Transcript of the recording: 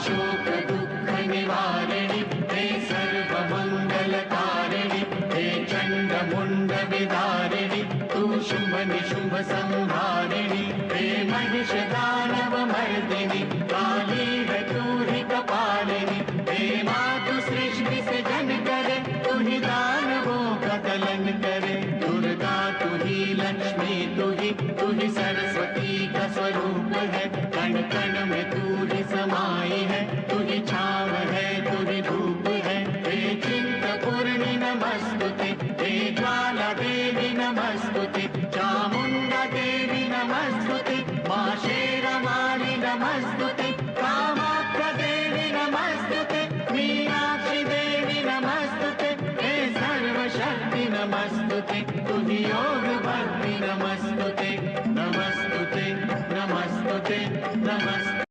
शोक दुःख निवारिणि हे सर्वमङ्गलकारिणि हे चण्डमुण्ड विदारिणि तू शुम्भ निशुम्भ संहारिणि हे महिष दानव मर्दिनि काली है तू ही कपालिनि हे मातु सृष्टि से जन करे तू ही दानवों का दलन करे दुर्गा तू ही लक्ष्मी तू ही सरस्वती का स्वरूप है कण कण में तू ही समाई है तू ही छाव है तू ही धूप है हे चिंतपूर्णि नमस्तुते हे ज्वाला देवी नमस्तुते चामुंडा देवी नमस्तुते मां शेरवाली नमस्तुते कामाख्या देवी नमस्तुते मीनाक्षी देवी नमस्तुते हे सर्वशक्ति नमस्तुते तू ही योग भक्ति नमस्तुते नमस्तुते नमस्तुते नमस्तुते।